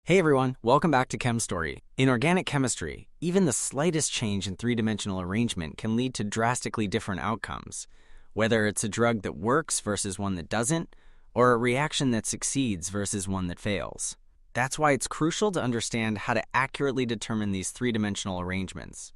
Hey everyone, welcome back to Chem Story. In organic chemistry, even the slightest change in three-dimensional arrangement can lead to drastically different outcomes, whether it's a drug that works versus one that doesn't, or a reaction that succeeds versus one that fails. That's why it's crucial to understand how to accurately determine these three-dimensional arrangements.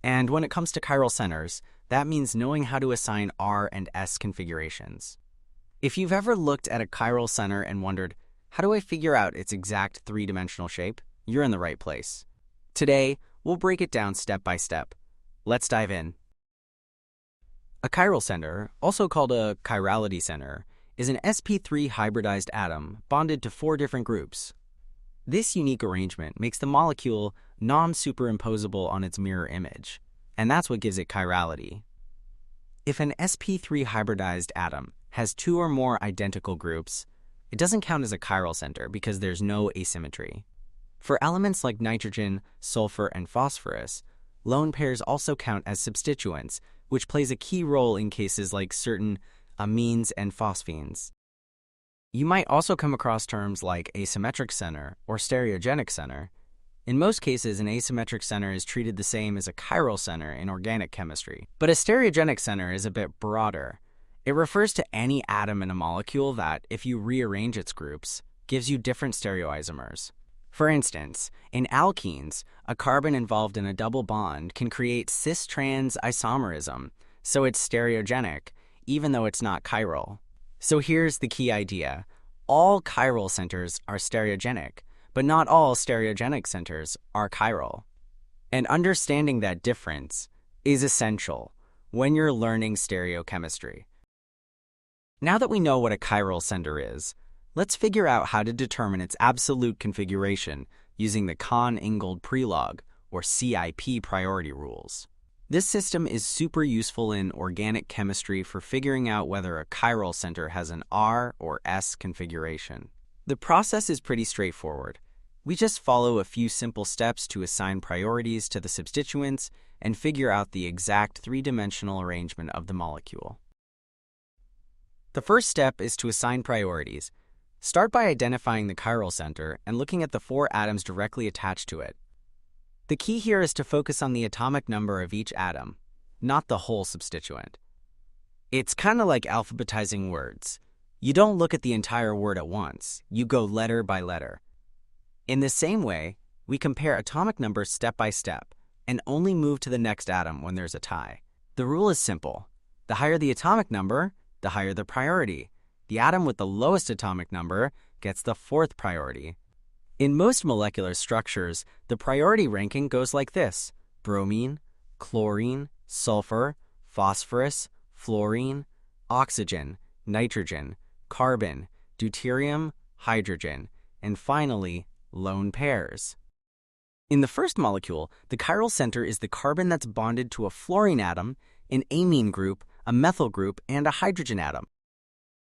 And when it comes to chiral centers, that means knowing how to assign R and S configurations. If you've ever looked at a chiral center and wondered, how do I figure out its exact three-dimensional shape? You're in the right place. Today, we'll break it down step by step. Let's dive in. A chiral center, also called a chirality center, is an sp3 hybridized atom bonded to 4 different groups. This unique arrangement makes the molecule non-superimposable on its mirror image, and that's what gives it chirality. If an sp3 hybridized atom has 2 or more identical groups, it doesn't count as a chiral center because there's no asymmetry. For elements like nitrogen, sulfur, and phosphorus, lone pairs also count as substituents, which plays a key role in cases like certain amines and phosphines. You might also come across terms like asymmetric center or stereogenic center. In most cases, an asymmetric center is treated the same as a chiral center in organic chemistry, but a stereogenic center is a bit broader. It refers to any atom in a molecule that, if you rearrange its groups, gives you different stereoisomers. For instance, in alkenes, a carbon involved in a double bond can create cis-trans isomerism, so it's stereogenic, even though it's not chiral. So here's the key idea. All chiral centers are stereogenic, but not all stereogenic centers are chiral. And understanding that difference is essential when you're learning stereochemistry. Now that we know what a chiral center is, let's figure out how to determine its absolute configuration using the Cahn-Ingold Prelog, or CIP priority rules. This system is super useful in organic chemistry for figuring out whether a chiral center has an R or S configuration. The process is pretty straightforward. We just follow a few simple steps to assign priorities to the substituents and figure out the exact three-dimensional arrangement of the molecule. The first step is to assign priorities. Start by identifying the chiral center and looking at the 4 atoms directly attached to it. The key here is to focus on the atomic number of each atom, not the whole substituent. It's kind of like alphabetizing words. You don't look at the entire word at once, you go letter by letter. In the same way, we compare atomic numbers step by step and only move to the next atom when there's a tie. The rule is simple. The higher the atomic number, the higher the priority. The atom with the lowest atomic number gets the 4th priority. In most molecular structures, the priority ranking goes like this: bromine, chlorine, sulfur, phosphorus, fluorine, oxygen, nitrogen, carbon, deuterium, hydrogen, and finally, lone pairs. In the first molecule, the chiral center is the carbon that's bonded to a fluorine atom, an amine group, a methyl group, and a hydrogen atom.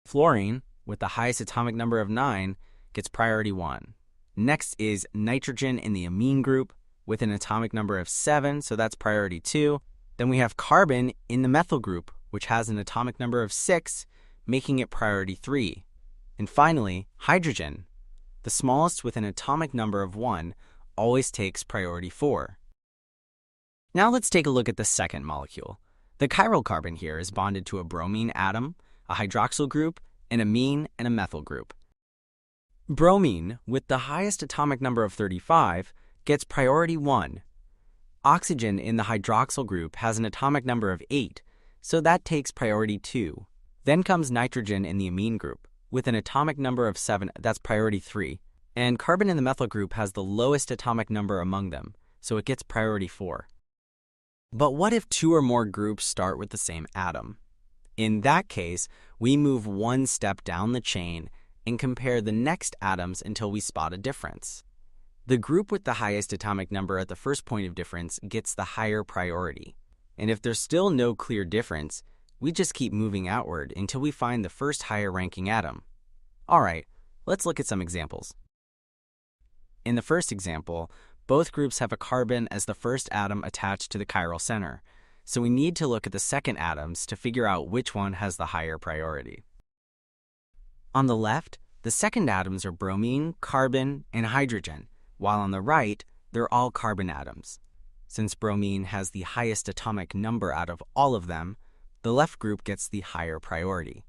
Fluorine, with the highest atomic number of 9, gets priority 1. Next is nitrogen in the amine group with an atomic number of 7, so that's priority 2. Then we have carbon in the methyl group, which has an atomic number of 6, making it priority 3. And finally, hydrogen, the smallest with an atomic number of 1, always takes priority 4. Now let's take a look at the second molecule. The chiral carbon here is bonded to a bromine atom, a hydroxyl group, an amine, and a methyl group. Bromine, with the highest atomic number of 35, gets priority 1. Oxygen in the hydroxyl group has an atomic number of 8, so that takes priority 2. Then comes nitrogen in the amine group, with an atomic number of 7, that's priority 3. And carbon in the methyl group has the lowest atomic number among them, so it gets priority 4. But what if 2 or more groups start with the same atom? In that case, we move one step down the chain and compare the next atoms until we spot a difference. The group with the highest atomic number at the first point of difference gets the higher priority. And if there's still no clear difference, we just keep moving outward until we find the first higher ranking atom. All right, let's look at some examples. In the first example, both groups have a carbon as the first atom attached to the chiral center, so we need to look at the second atoms to figure out which one has the higher priority. On the left, the second atoms are bromine, carbon, and hydrogen, while on the right, they're all carbon atoms. Since bromine has the highest atomic number out of all of them, the left group gets the higher priority.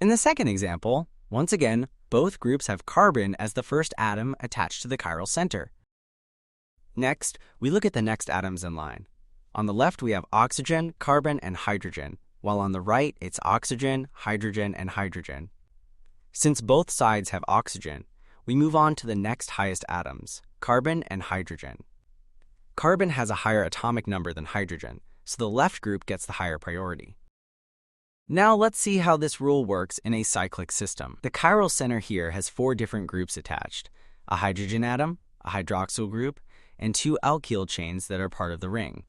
In the second example, once again, both groups have carbon as the first atom attached to the chiral center. Next, we look at the next atoms in line. On the left, we have oxygen, carbon, and hydrogen, while on the right, it's oxygen, hydrogen, and hydrogen. Since both sides have oxygen, we move on to the next highest atoms, carbon and hydrogen. Carbon has a higher atomic number than hydrogen, so the left group gets the higher priority. Now let's see how this rule works in a cyclic system. The chiral center here has 4 different groups attached: a hydrogen atom, a hydroxyl group, and 2 alkyl chains that are part of the ring.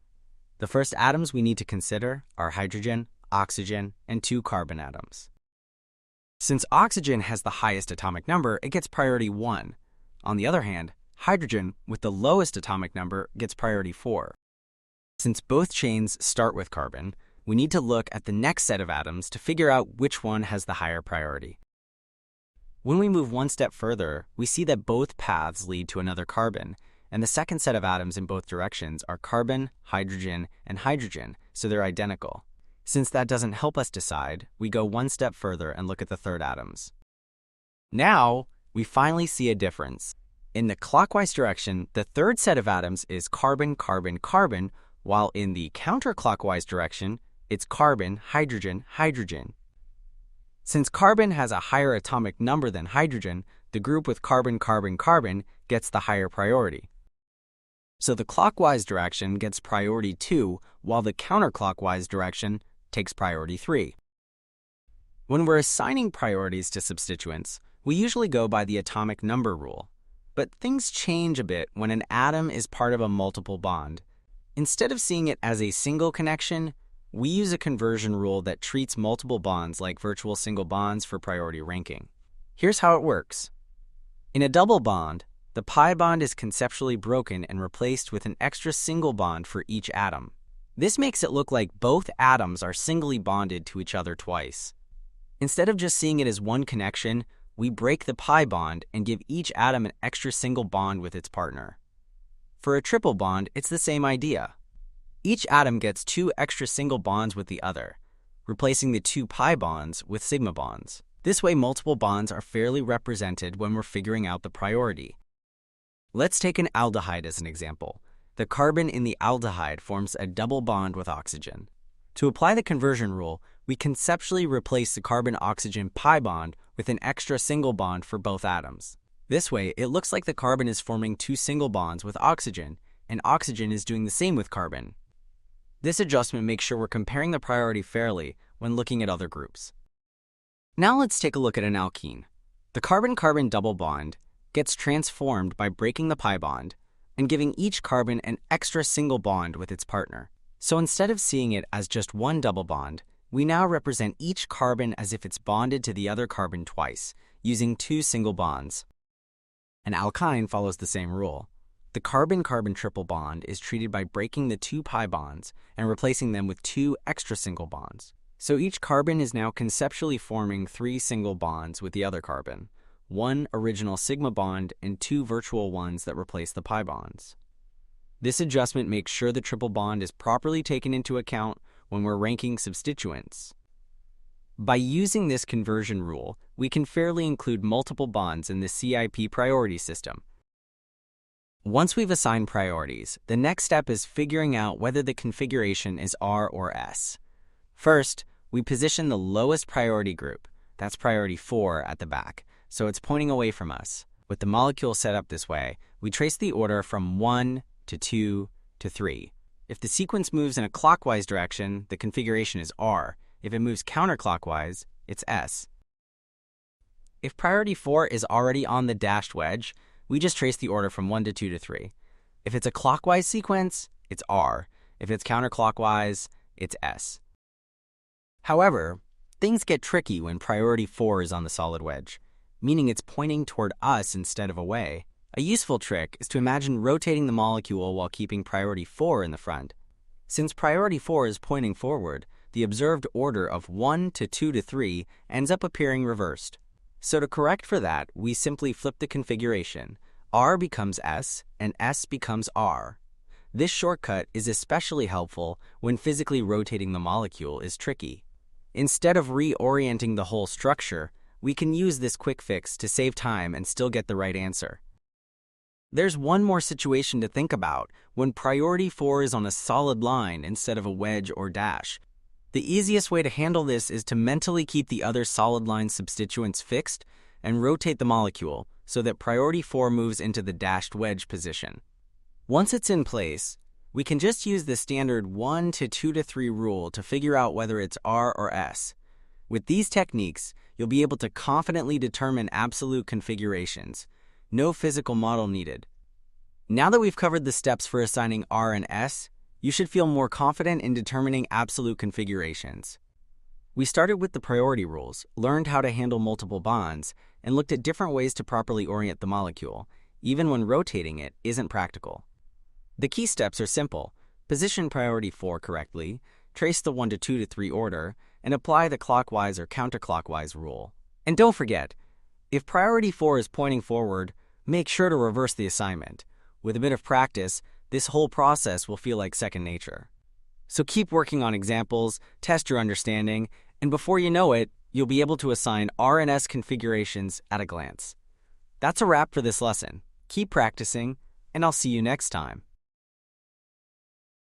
The first atoms we need to consider are hydrogen, oxygen, and 2 carbon atoms. Since oxygen has the highest atomic number, it gets priority 1. On the other hand, hydrogen, with the lowest atomic number, gets priority 4. Since both chains start with carbon, we need to look at the next set of atoms to figure out which one has the higher priority. When we move one step further, we see that both paths lead to another carbon, and the second set of atoms in both directions are carbon, hydrogen, and hydrogen, so they're identical. Since that doesn't help us decide, we go one step further and look at the third atoms. Now, we finally see a difference. In the clockwise direction, the third set of atoms is carbon, carbon, carbon, while in the counterclockwise direction, it's carbon, hydrogen, hydrogen. Since carbon has a higher atomic number than hydrogen, the group with carbon, carbon, carbon gets the higher priority. So the clockwise direction gets priority 2, while the counterclockwise direction takes priority 3. When we're assigning priorities to substituents, we usually go by the atomic number rule. But things change a bit when an atom is part of a multiple bond. Instead of seeing it as a single connection, we use a conversion rule that treats multiple bonds like virtual single bonds for priority ranking. Here's how it works. In a double bond, the pi bond is conceptually broken and replaced with an extra single bond for each atom. This makes it look like both atoms are singly bonded to each other twice. Instead of just seeing it as one connection, we break the pi bond and give each atom an extra single bond with its partner. For a triple bond, it's the same idea. Each atom gets 2 extra single bonds with the other, replacing the 2 pi bonds with sigma bonds. This way, multiple bonds are fairly represented when we're figuring out the priority. Let's take an aldehyde as an example. The carbon in the aldehyde forms a double bond with oxygen. To apply the conversion rule, we conceptually replace the carbon-oxygen pi bond with an extra single bond for both atoms. This way, it looks like the carbon is forming 2 single bonds with oxygen, and oxygen is doing the same with carbon. This adjustment makes sure we're comparing the priority fairly when looking at other groups. Now let's take a look at an alkene. The carbon-carbon double bond gets transformed by breaking the pi bond and giving each carbon an extra single bond with its partner. So instead of seeing it as just one double bond, we now represent each carbon as if it's bonded to the other carbon twice, using 2 single bonds. An alkyne follows the same rule. The carbon-carbon triple bond is treated by breaking the 2 pi bonds and replacing them with 2 extra single bonds. So each carbon is now conceptually forming 3 single bonds with the other carbon, 1 original sigma bond and 2 virtual ones that replace the pi bonds. This adjustment makes sure the triple bond is properly taken into account when we're ranking substituents. By using this conversion rule, we can fairly include multiple bonds in the CIP priority system. Once we've assigned priorities, the next step is figuring out whether the configuration is R or S. First, we position the lowest priority group, that's priority 4 at the back, so it's pointing away from us. With the molecule set up this way, we trace the order from 1 to 2 to 3. If the sequence moves in a clockwise direction, the configuration is R. If it moves counterclockwise, it's S. If priority 4 is already on the dashed wedge, we just trace the order from 1 to 2 to 3. If it's a clockwise sequence, it's R. If it's counterclockwise, it's S. However, things get tricky when priority 4 is on the solid wedge, meaning it's pointing toward us instead of away. A useful trick is to imagine rotating the molecule while keeping priority 4 in the front. Since priority 4 is pointing forward, the observed order of 1 to 2 to 3 ends up appearing reversed. So to correct for that, we simply flip the configuration. R becomes S and S becomes R. This shortcut is especially helpful when physically rotating the molecule is tricky. Instead of reorienting the whole structure, we can use this quick fix to save time and still get the right answer. There's one more situation to think about when priority 4 is on a solid line instead of a wedge or dash. The easiest way to handle this is to mentally keep the other solid line substituents fixed and rotate the molecule so that priority 4 moves into the dashed wedge position. Once it's in place, we can just use the standard 1 to 2 to 3 rule to figure out whether it's R or S. With these techniques, you'll be able to confidently determine absolute configurations. No physical model needed. Now that we've covered the steps for assigning R and S, you should feel more confident in determining absolute configurations. We started with the priority rules, learned how to handle multiple bonds, and looked at different ways to properly orient the molecule, even when rotating it isn't practical. The key steps are simple. Position priority 4 correctly, trace the 1 to 2 to 3 order, and apply the clockwise or counterclockwise rule. And don't forget, if priority 4 is pointing forward, make sure to reverse the assignment. With a bit of practice, this whole process will feel like second nature. So keep working on examples, test your understanding, and before you know it, you'll be able to assign R and S configurations at a glance. That's a wrap for this lesson. Keep practicing, and I'll see you next time.